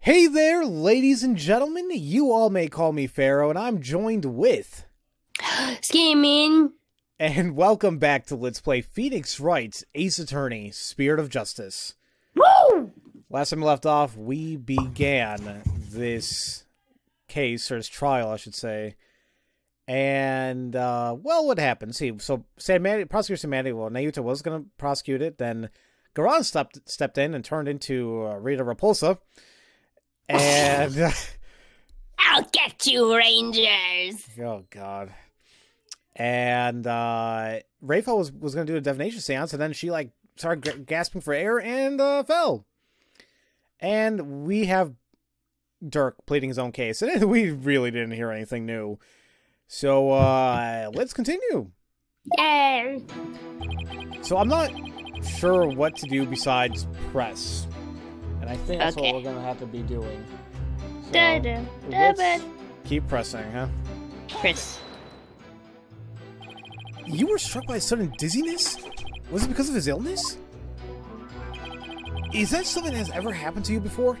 Hey there, ladies and gentlemen. You all may call me Pharaoh, and I'm joined with... Scheming. And welcome back to Let's Play Phoenix Wright's Ace Attorney, Spirit of Justice. Woo! Last time we left off, we began this case, or this trial, I should say. And, well, what happened? See, so Prosecutor Nayuta was going to prosecute it, then Khura'in stepped in and turned into Rita Repulsa. And... I'll get you, Rangers! Oh, God. And, Rafa was going to do a divination seance, and then she, like, started gasping for air and, fell. And we have Dirk pleading his own case, and we really didn't hear anything new. So, let's continue. Yay! So I'm not sure what to do besides press. And I think that's what we're going to have to be doing. So, let's keep pressing, huh? Press. You were struck by a sudden dizziness? Was it because of his illness? Is that something that has ever happened to you before?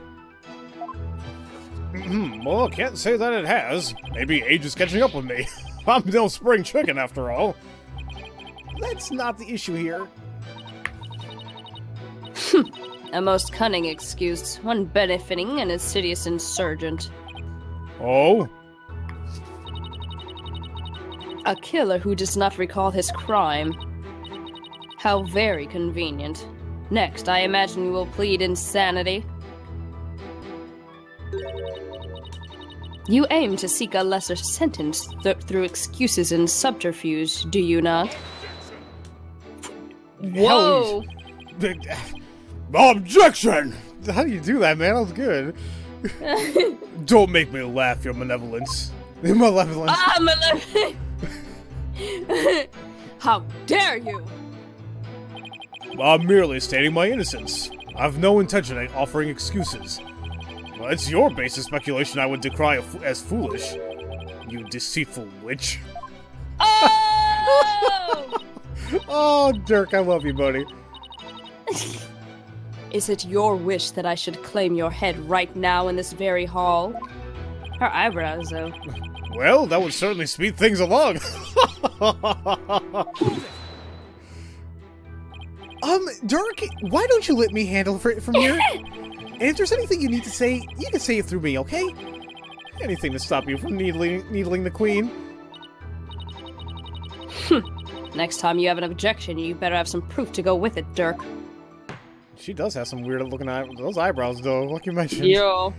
Well, I can't say that it has. Maybe age is catching up with me. I'm no spring chicken, after all. That's not the issue here. A most cunning excuse, one benefiting an insidious insurgent. Oh? A killer who does not recall his crime. How very convenient. Next, I imagine you will plead insanity. You aim to seek a lesser sentence through excuses and subterfuge, do you not? Whoa! Objection! How do you do that, man? That was good. Don't make me laugh, your malevolence. Malevolence. Ah, malevolence! How dare you! I'm merely stating my innocence. I've no intention of offering excuses. Well, it's your basic speculation I would decry as foolish. You deceitful witch. Oh! Oh, Dirk, I love you, buddy. Is it your wish that I should claim your head right now in this very hall? Her eyebrows, though. Well, that would certainly speed things along. Dirk, why don't you let me handle it from here? And if there's anything you need to say, you can say it through me, okay? Anything to stop you from needling the queen. Next time you have an objection, you better have some proof to go with it, Dirk. She does have some weird looking those eyebrows, though, like you mentioned. Yeah.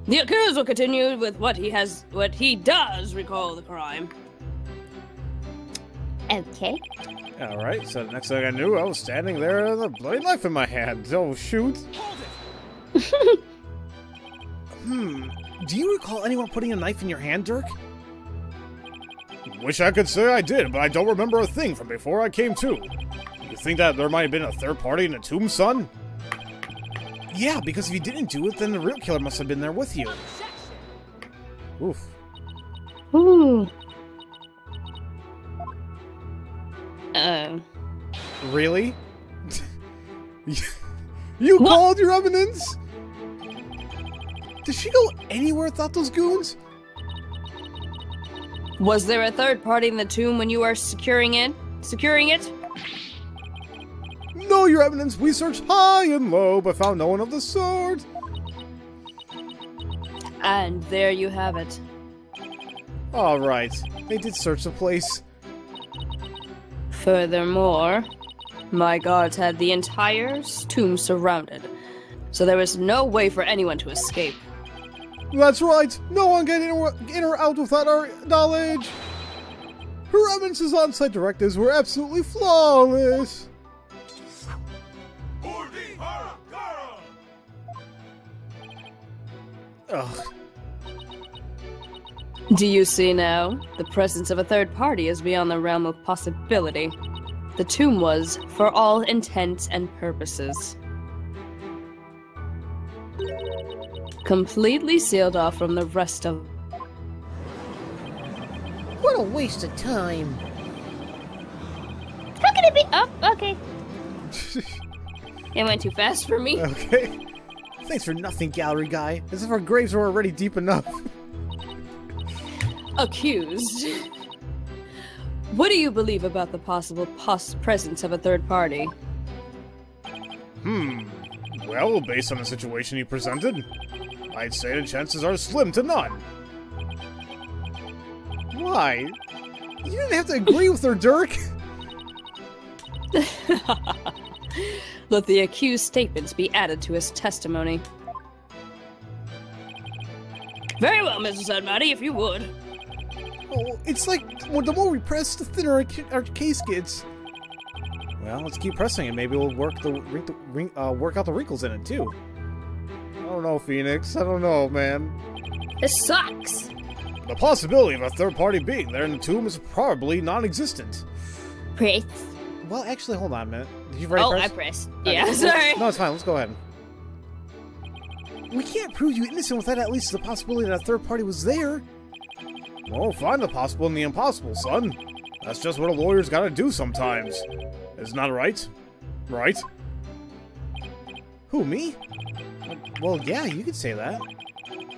The accused will continue with what he does recall the crime. Okay. Alright, so the next thing I knew, I was standing there with a bloody knife in my hand. Oh, shoot. Do you recall anyone putting a knife in your hand, Dirk? Wish I could say I did, but I don't remember a thing from before I came to. You think that there might have been a third party in the tomb, son? Yeah, because if you didn't do it, then the real killer must have been there with you. Oof. Ooh. Really? You called, your eminence? Did she go anywhere without those goons? Was there a third party in the tomb when you were securing it? No, your eminence. We searched high and low, but found no one of the sort. And there you have it. All right. They did search the place. Furthermore, my guards had the entire tomb surrounded, so there was no way for anyone to escape. That's right. No one can in or out without our knowledge. Her Eminence's on-site directives were absolutely flawless. Ugh. Do you see now? The presence of a third party is beyond the realm of possibility. The tomb was, for all intents and purposes, completely sealed off from the rest of... What a waste of time. How can it be? Oh, okay. It went too fast for me. Okay. Thanks for nothing, gallery guy. As if our graves were already deep enough. Accused. What do you believe about the possible presence of a third party? Well, based on the situation you presented, I'd say the chances are slim to none. Why? You didn't have to agree with her, Dirk. Let the accused's statements be added to his testimony. Very well, Mrs. Admati, if you would. Oh, it's like, the more we press, the thinner our case gets. Well, let's keep pressing it. Maybe we'll work out the wrinkles in it, too. I don't know, Phoenix. I don't know, man. This sucks. The possibility of a third party being there in the tomb is probably non-existent. Press. Well, actually, hold on a minute. Did you already press? I pressed. Yeah, sorry. No, it's fine. Let's go ahead. We can't prove you innocent without at least the possibility that a third party was there. Well, find the possible in the impossible, son. That's just what a lawyer's gotta do sometimes. Isn't that right? Right? Who, me? Well, yeah, you could say that.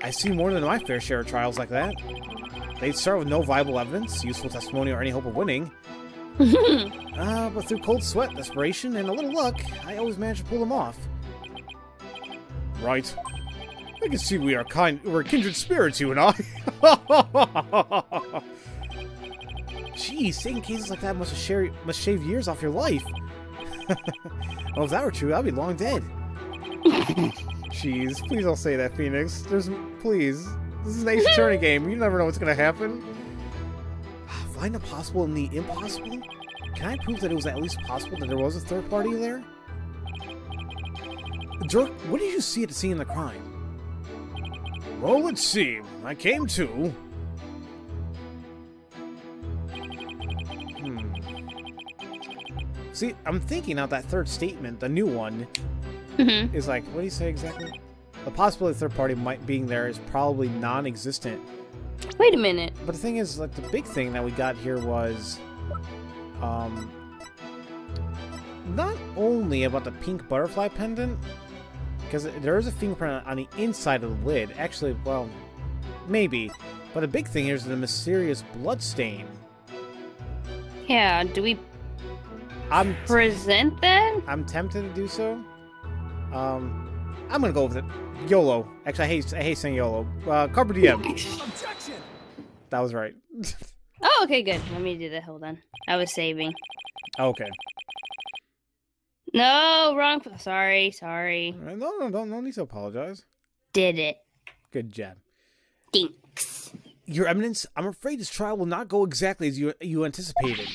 I've seen more than my fair share of trials like that. They'd start with no viable evidence, useful testimony, or any hope of winning. But through cold sweat, desperation, and a little luck, I always manage to pull them off. Right. I can see we're kindred spirits, you and I. Jeez, taking cases like that must shave years off your life. Well, if that were true, I'd be long dead. Jeez, please don't say that, Phoenix. Please. This is an Ace Attorney game. You never know what's gonna happen. Find the possible in the impossible? Can I prove that it was at least possible that there was a third party there? Dirk, what did you see at the scene of the crime? Well, let's see. I came to... See, I'm thinking now that third statement, the new one, is like, what do you say exactly? The possibility of third party being there is probably non-existent. Wait a minute. But the thing is, like, the big thing that we got here was, not only about the pink butterfly pendant, because there is a fingerprint on the inside of the lid. Actually, well, maybe. But the big thing here is the mysterious blood stain. Yeah, do we present that? I'm tempted to do so. I'm gonna go with it. YOLO. Actually, I hate saying YOLO. Carpe diem. Objection! That was right. Oh, okay, good. Let me do that. Hold on. I was saving. Okay. No, wrong. Sorry. No need to apologize. Did it. Good job. Thanks. Your Eminence, I'm afraid this trial will not go exactly as you anticipated.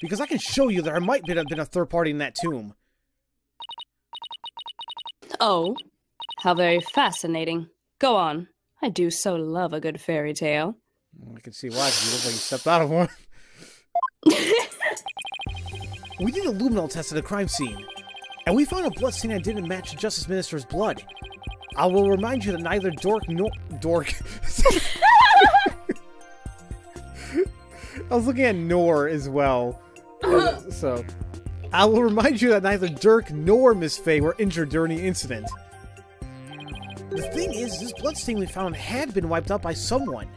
Because I can show you there might have been a third party in that tomb. Oh, how very fascinating. Go on. I do so love a good fairy tale. I can see why, because you look like you stepped out of one. We did a luminol test at the crime scene, and we found a blood stain that didn't match the Justice Minister's blood. I will remind you that neither Dork nor... Dork. I was looking at Nor as well. So, I will remind you that neither Dirk nor Miss Faye were injured during the incident. The thing is, this blood stain we found had been wiped out by someone.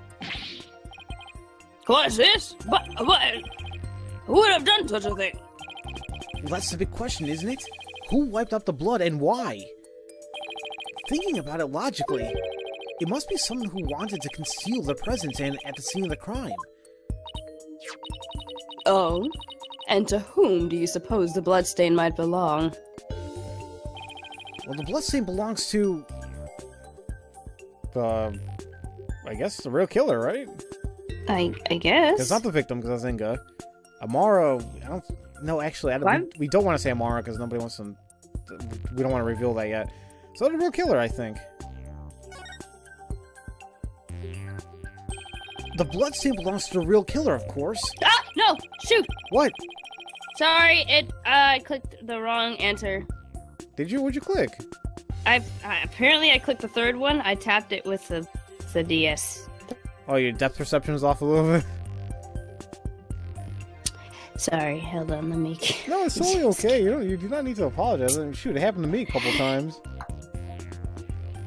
What is this? But who would have done such a thing? Well, that's the big question, isn't it? Who wiped out the blood and why? Thinking about it logically, it must be someone who wanted to conceal their presence at the scene of the crime. Oh? And to whom do you suppose the bloodstain might belong? Well, the bloodstain belongs to... I guess the real killer, right? I guess. It's not the victim, because that's Inga. Amara, I don't... No, actually, we don't want to say Amara, because nobody wants to... We don't want to reveal that yet. So the real killer, I think. The bloodstain belongs to the real killer, of course. Ah! No! Shoot! What? Sorry, I clicked the wrong answer. Did you? What'd you click? Apparently I clicked the third one. I tapped it with the DS. Oh, your depth perception is off a little bit? Sorry, hold on, let me... No, it's totally okay. You do not need to apologize. I mean, shoot, it happened to me a couple times.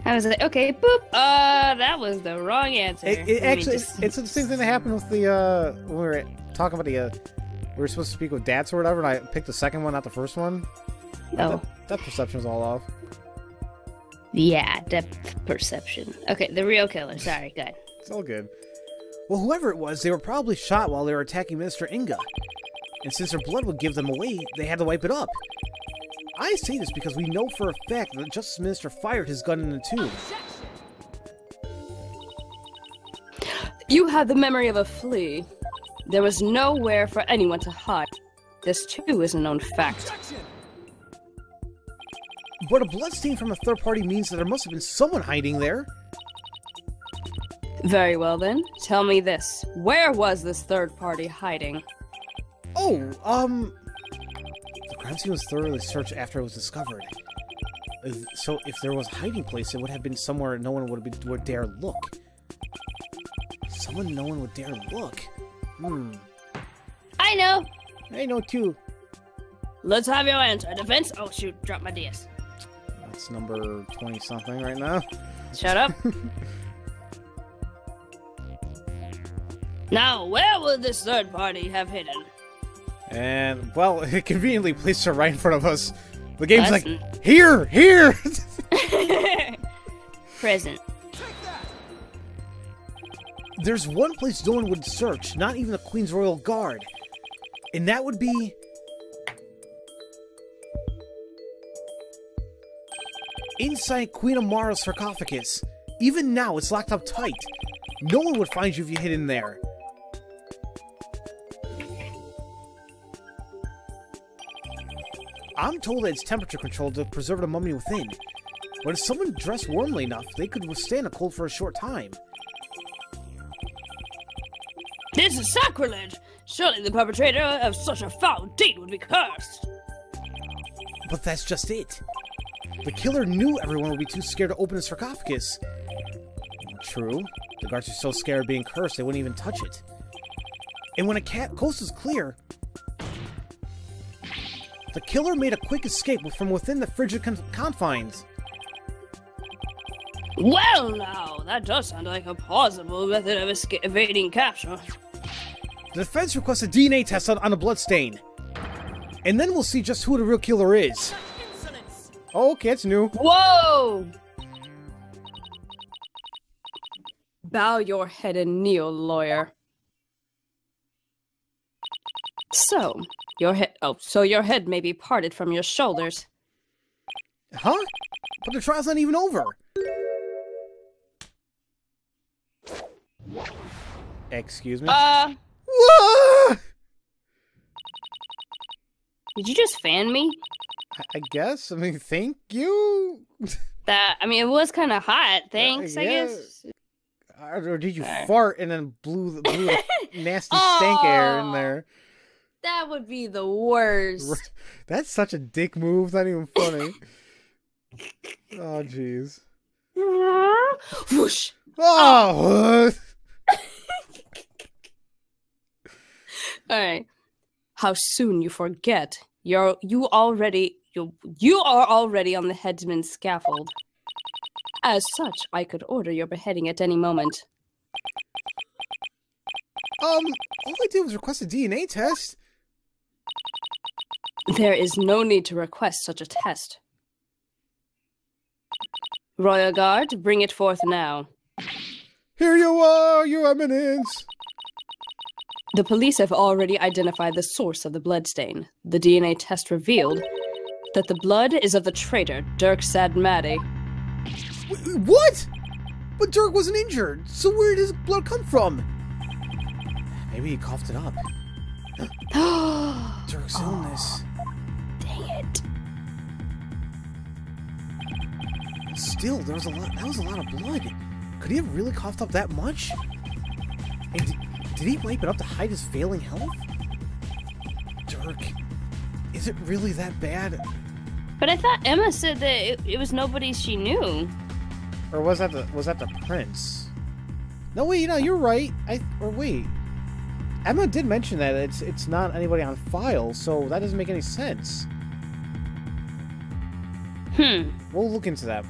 I was like, okay, boop. That was the wrong answer. It's the same thing that happened with the when we were talking about the we were supposed to speak with Dats or whatever, and I picked the second one, not the first one. Oh. That perception was all off. Yeah, depth perception. Okay, the real killer. Sorry, go ahead. It's all good. Well, whoever it was, they were probably shot while they were attacking Minister Inga. And since their blood would give them away, they had to wipe it up. I say this because we know for a fact that the Justice Minister fired his gun in the tomb. You have the memory of a flea. There was nowhere for anyone to hide. This, too, is a known fact. But a bloodstain from a third party means that there must have been someone hiding there. Very well, then. Tell me this. Where was this third party hiding? Oh, the crime scene was thoroughly searched after it was discovered. So if there was a hiding place, it would have been somewhere no one would dare look. Someone no one would dare look. I know! I know too. Let's have your answer. Defense? Oh shoot, drop my DS. That's number 20-something right now. Shut up. Now, where would this third party have hidden? And, well, it conveniently placed her right in front of us. The game's like, here! Present. There's one place no one would search, not even the Queen's Royal Guard. And that would be... inside Queen Amara's sarcophagus. Even now, it's locked up tight. No one would find you if you hid in there. I'm told that it's temperature controlled to preserve the mummy within. But if someone dressed warmly enough, they could withstand a cold for a short time. This is sacrilege! Surely the perpetrator of such a foul deed would be cursed! But that's just it. The killer knew everyone would be too scared to open the sarcophagus. True. The guards are so scared of being cursed they wouldn't even touch it. And when a coast is clear, the killer made a quick escape from within the frigid confines. Well now, that does sound like a plausible method of evading capture. The defense requests a DNA test on the bloodstain. And then we'll see just who the real killer is. Oh, okay, it's new. Whoa! Bow your head and kneel, lawyer. So, your head may be parted from your shoulders. Huh? But the trial's not even over. Excuse me? Whoa! Did you just fan me? I guess. I mean, thank you. It was kind of hot. Thanks, yeah. I guess. Or did you fart and then blew the nasty stank air in there? That would be the worst. That's such a dick move. It's not even funny. Oh, jeez. Whoosh. Oh! Alright. How soon you forget. You are already on the headsman's scaffold. As such, I could order your beheading at any moment. All I did was request a DNA test. There is no need to request such a test. Royal Guard, bring it forth now. Here you are, your eminence. The police have already identified the source of the bloodstain. The DNA test revealed that the blood is of the traitor, Dirk Sadmati. What? But Dirk wasn't injured, so where did his blood come from? Maybe he coughed it up. Dirk's illness. Dang it. Still, that was a lot of blood. Could he have really coughed up that much? And did he wipe it up to hide his failing health? Dirk, is it really that bad? But I thought Emma said that it was nobody she knew. Or was that the prince? No, wait, you're right. Wait. Emma did mention that it's not anybody on file, so that doesn't make any sense. We'll We'll look into that.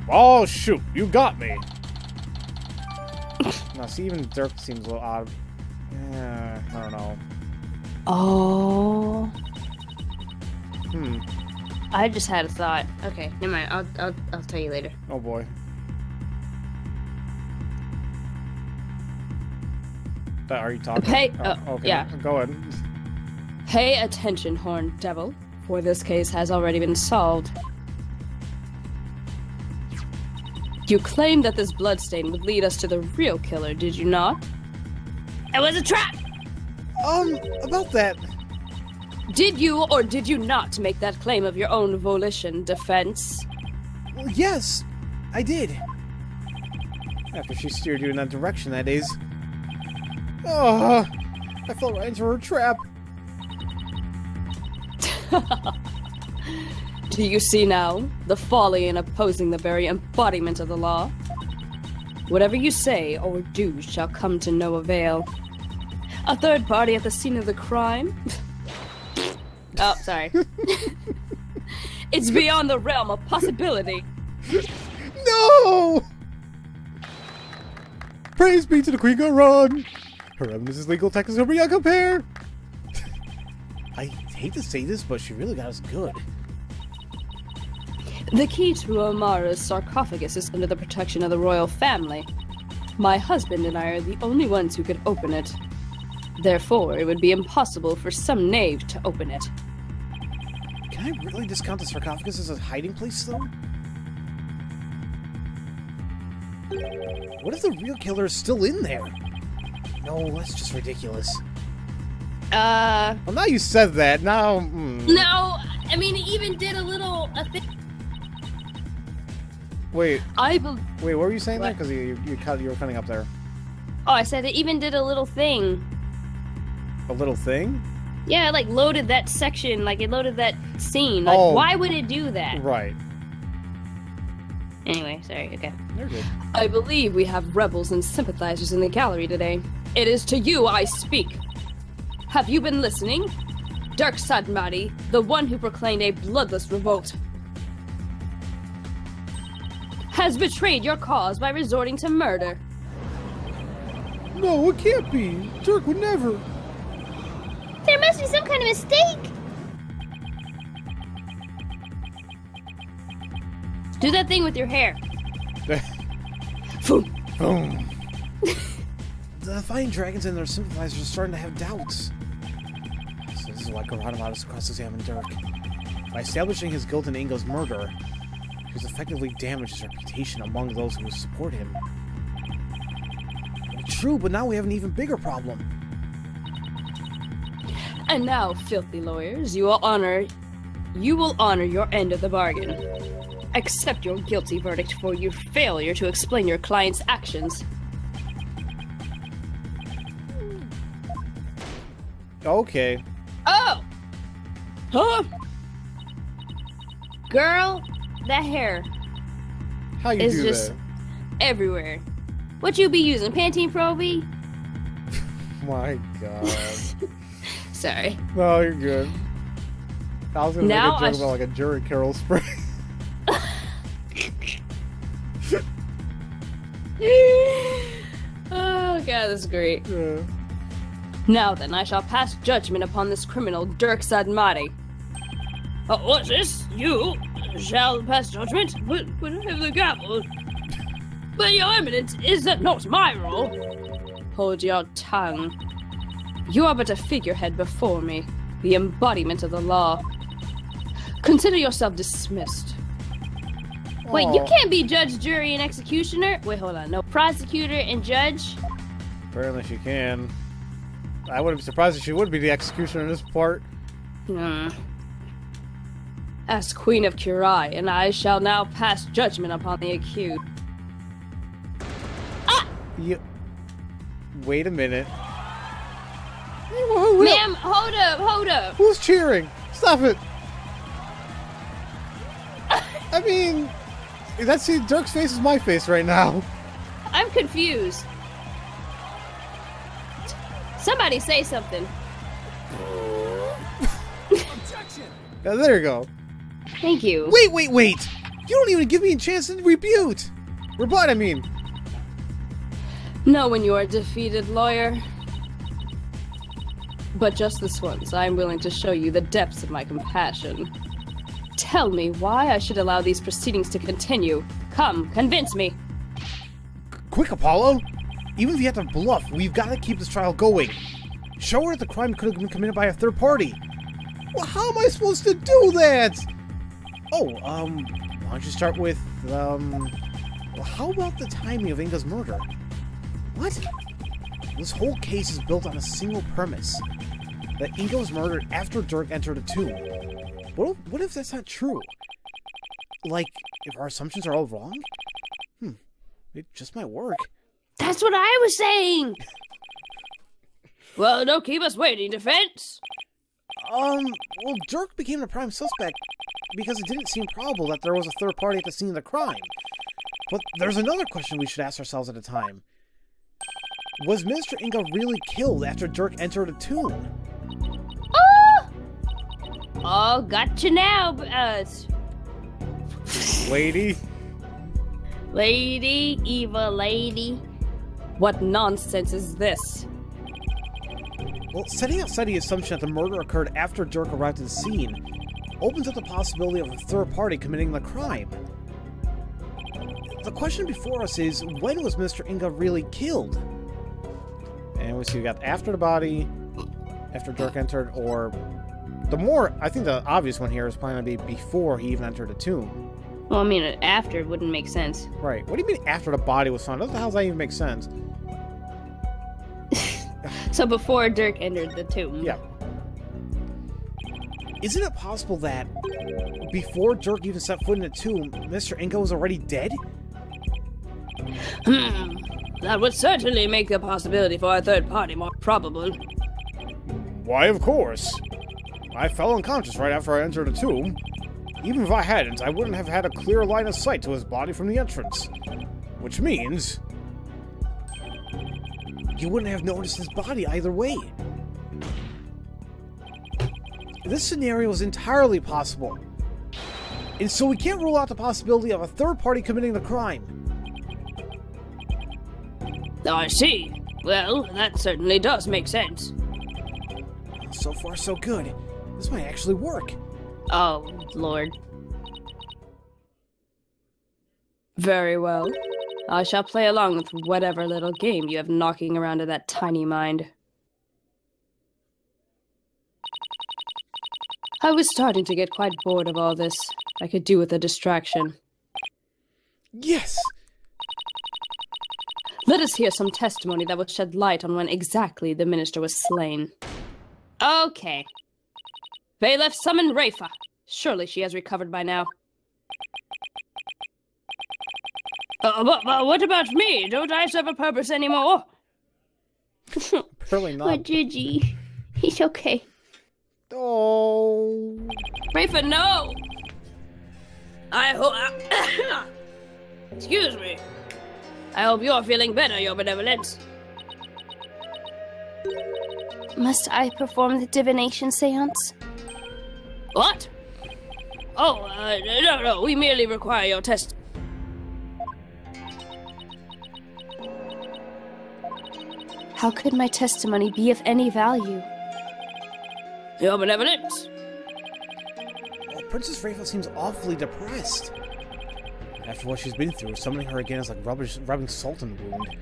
Oh, shoot. You got me. Now, see, even Dirk seems a little odd. Yeah, I don't know. Oh. Hmm. I just had a thought. Okay, never mind. I'll tell you later. Oh, boy. Are you talking? Pay. Okay. Yeah. Go ahead. Pay attention, horned devil, for this case has already been solved. You claimed that this bloodstain would lead us to the real killer, did you not? It was a trap! About that. Did you or did you not make that claim of your own volition, defense? Well, yes, I did. After she steered you in that direction, that is. Oh, I fell right into her trap. Do you see now the folly in opposing the very embodiment of the law? Whatever you say or do shall come to no avail. A third party at the scene of the crime? Oh, sorry. It's beyond the realm of possibility. No! Praise be to the Queen Khura'in. Her evidence is legal, tech is over beyond compare. I hate to say this, but she really got us good. The key to Amara's sarcophagus is under the protection of the royal family. My husband and I are the only ones who could open it. Therefore, it would be impossible for some knave to open it. Can I really discount the sarcophagus as a hiding place, though? What if the real killer is still in there? No, that's just ridiculous. Well, now you said that, now... No, I mean, it even did a little... Wait, wait, what were you saying there? Because you were cutting up there. Oh, I said it even did a little thing. A little thing? Yeah, it, like, loaded that section, like, it loaded that scene. Like, why would it do that? Right. Anyway, sorry, okay. You're good. I believe we have rebels and sympathizers in the gallery today. It is to you I speak. Have you been listening? Dark Sadmati, the one who proclaimed a bloodless revolt, has betrayed your cause by resorting to murder. No, it can't be. Dirk would never. There must be some kind of mistake. Do that thing with your hair. Boom. Boom. The fighting dragons and their sympathizers are starting to have doubts. So this is why Khura'in allowed us to cross-examine Dirk. By establishing his guilt in Ingo's murder, he's effectively damaged his reputation among those who support him. True, but now we have an even bigger problem. And now, filthy lawyers, you will honor your end of the bargain. Accept your guilty verdict for your failure to explain your client's actions. Okay. Oh! Huh? Girl, that hair How you is do just that? everywhere. What you be using? Pantene Pro V? My God. Sorry. No, you're good. I was gonna Now make a joke about like a Jerry Carroll spray. Oh god, that's great. Yeah. Now then, I shall pass judgment upon this criminal, Dirk Sadmati. Oh, what's this? You shall pass judgment? But I have the gavel. But your eminence, is that not my role? Hold your tongue. You are but a figurehead before me, the embodiment of the law. Consider yourself dismissed. Wait, you can't be judge, jury, and executioner? Wait, hold on. No, prosecutor and judge? Apparently she can. I wouldn't be surprised if she would be the executioner in this part. As Queen of Khura'in, and I shall now pass judgment upon the accused. You... Wait a minute. Ma'am, hold up. Who's cheering? Stop it! I mean, Dirk's face is my face right now. I'm confused. Somebody say something. Yeah, there you go. Thank you. Wait! You don't even give me a chance to rebut, I mean. Know when you are defeated, lawyer. But just this once, I am willing to show you the depths of my compassion. Tell me why I should allow these proceedings to continue. Come, convince me. Quick, Apollo! Even if you have to bluff, we've got to keep this trial going. Show her that the crime could have been committed by a third party. Well, how am I supposed to do that? Oh, why don't you start with, well, how about the timing of Inga's murder? What? This whole case is built on a single premise. That Inga was murdered after Dirk entered a tomb. What if that's not true? Like, if our assumptions are all wrong? It just might work. That's what I was saying! Well, don't keep us waiting, defense! Well, Dirk became the prime suspect because it didn't seem probable that there was a third party at the scene of the crime. But there's another question we should ask ourselves at the time. Was Mr. Inga really killed after Dirk entered a tomb? Oh! Oh, gotcha now, Lady? Lady, evil lady. What nonsense is this? Well, setting aside the assumption that the murder occurred after Dirk arrived at the scene opens up the possibility of a third party committing the crime. The question before us is, when was Mr. Inga really killed? And we see we got after the body, after Dirk entered, or I think the obvious one here is probably going to be before he even entered the tomb. Well, I mean, after wouldn't make sense. Right. What do you mean after the body was found? What the hell does that even make sense? So before Dirk entered the tomb. Yeah. Isn't it possible that before Dirk even set foot in the tomb, Mr. Inga was already dead? That would certainly make the possibility for a third party more probable. Why, of course. I fell unconscious right after I entered the tomb. Even if I hadn't, I wouldn't have had a clear line of sight to his body from the entrance. Which means you wouldn't have noticed his body either way. This scenario is entirely possible. And so we can't rule out the possibility of a third party committing the crime. I see. Well, that certainly does make sense. So far, so good. This might actually work. Oh, Lord. Very well. I shall play along with whatever little game you have knocking around in that tiny mind. I was starting to get quite bored of all this. I could do with a distraction. Yes! Let us hear some testimony that would shed light on when exactly the minister was slain. Okay. Bailiff, summon Rafa. Surely she has recovered by now. But what about me? Don't I serve a purpose anymore? Apparently not. But Gigi, he's okay. Oh. Rafa, no! I hope... Excuse me. I hope you're feeling better, Your Benevolence. Must I perform the divination seance? What? Oh, no, we merely require your test. How could my testimony be of any value? Your Benevolence. Well, Princess Rafa seems awfully depressed. After what she's been through, summoning her again is like rubbing salt in the wound.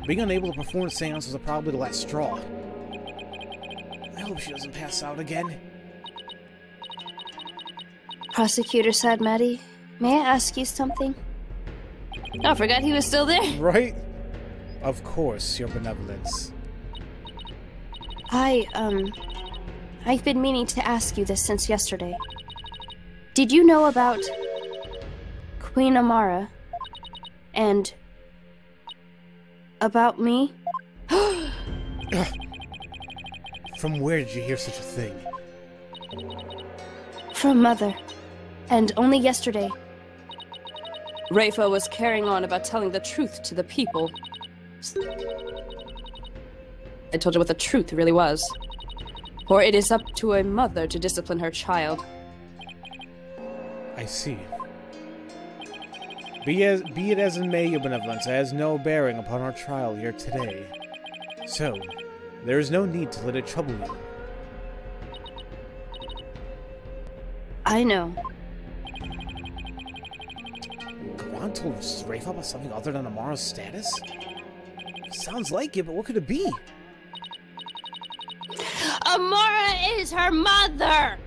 Being unable to perform the seance was probably the last straw. I hope she doesn't pass out again. Prosecutor Sadmati, may I ask you something? Oh, I forgot he was still there. Right? Of course, Your Benevolence. I've been meaning to ask you this since yesterday. Did you know about Queen Amara and about me? From where did you hear such a thing? From Mother. And only yesterday. Rafa was carrying on about telling the truth to the people. I told you what the truth really was. For it is up to a mother to discipline her child. I see. Be it as it may, your benevolence has no bearing upon our trial here today. So, there is no need to let it trouble you. I know. Khura'in told Rafa about something other than Amara's status? Sounds like it, but what could it be? Amara is her mother!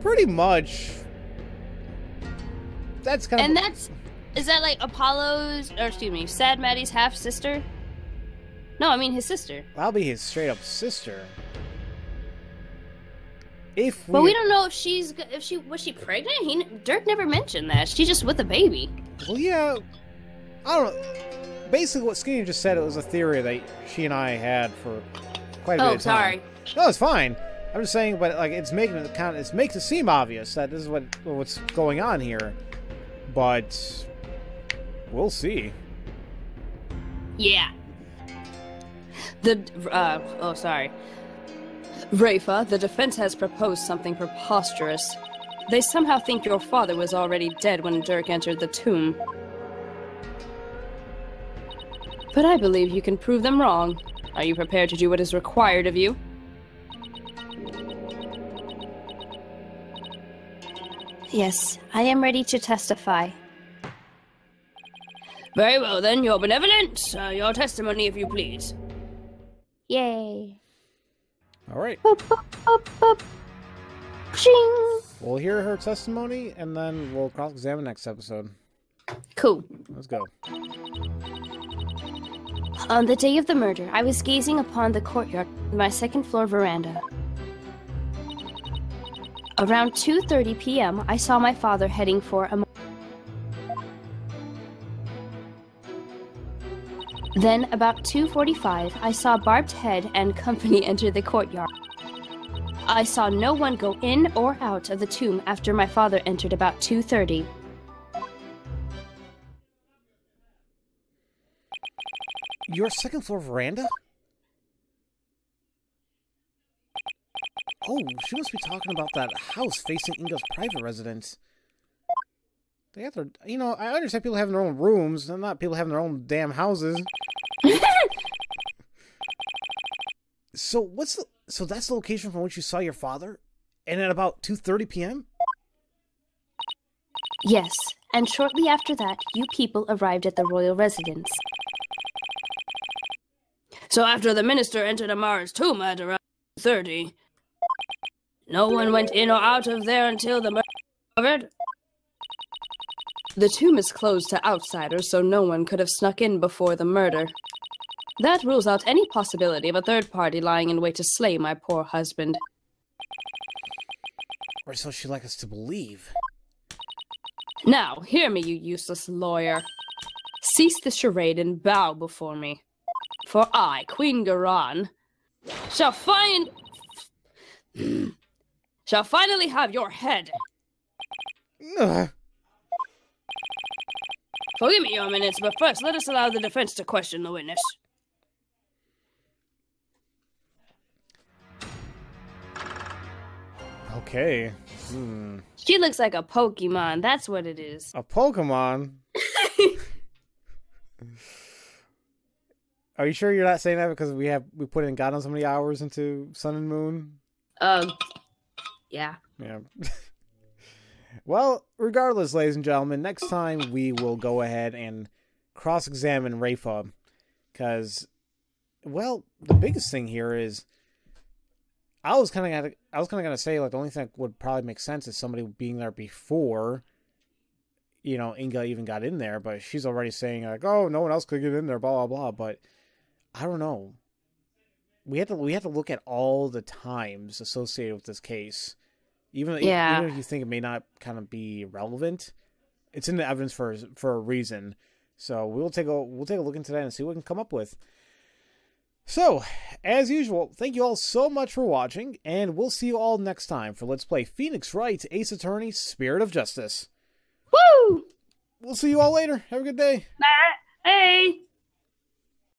Pretty much. That's kind of... And that's... Is that like Apollo's... Or excuse me, Sad Maddie's half-sister? No, I mean his sister. That'll be his straight-up sister. But we don't know if was she pregnant? Dirk never mentioned that. She's just with a baby. Well, yeah. I don't know. Basically, what Skinny just said, it was a theory that she and I had for quite a bit of time. Sorry. No, it's fine. I'm just saying, but like, it makes it seem obvious that this is what's going on here. But we'll see. Yeah. Rafa, the defense has proposed something preposterous. They somehow think your father was already dead when Dirk entered the tomb. But I believe you can prove them wrong. Are you prepared to do what is required of you? Yes, I am ready to testify. Very well then, your benevolence. Your testimony, if you please. Yay. All right. Boop, boop, boop, boop. Shing. We'll hear her testimony, and then we'll cross-examine next episode. Cool. Let's go. On the day of the murder, I was gazing upon the courtyard of my second-floor veranda. Around 2:30 p.m., I saw my father heading for a... Then, about 2:45, I saw Barbed Head and company enter the courtyard. I saw no one go in or out of the tomb after my father entered about 2:30. Your second-floor veranda? Oh, she must be talking about that house facing Inga's private residence. They have their... You know, I understand people having their own rooms, and not people having their own damn houses. So that's the location from which you saw your father? And at about 2:30 p.m.? Yes, and shortly after that, you people arrived at the royal residence. So after the minister entered Amara's tomb at around 30, no one went in or out of there until the murder occurred? The tomb is closed to outsiders, so no one could have snuck in before the murder. That rules out any possibility of a third party lying in wait to slay my poor husband. Or so she'd like us to believe. Now, hear me, you useless lawyer. Cease the charade and bow before me. For I, Queen Khura'in, shall finally have your head. Ugh. Forgive me, Your Eminence, but first let us allow the defense to question the witness. Okay. She looks like a Pokemon, that's what it is. A Pokemon? Are you sure you're not saying that because we put in God knows how many hours into Sun and Moon? Yeah. Yeah. Well, regardless, ladies and gentlemen, next time we will go ahead and cross-examine Rafa. Because, well, the biggest thing here is I was kind of gonna say, like, the only thing that would probably make sense is somebody being there before, you know, Inga even got in there, but she's already saying, like, oh, no one else could get in there, blah, blah, blah, but I don't know. We have to look at all the times associated with this case. Even if you think it may not kind of be relevant, it's in the evidence for a reason. So we'll take a look into that and see what we can come up with. So, as usual, thank you all so much for watching, and we'll see you all next time for Let's Play Phoenix Wright Ace Attorney Spirit of Justice. Woo! We'll see you all later. Have a good day. Bye. Hey!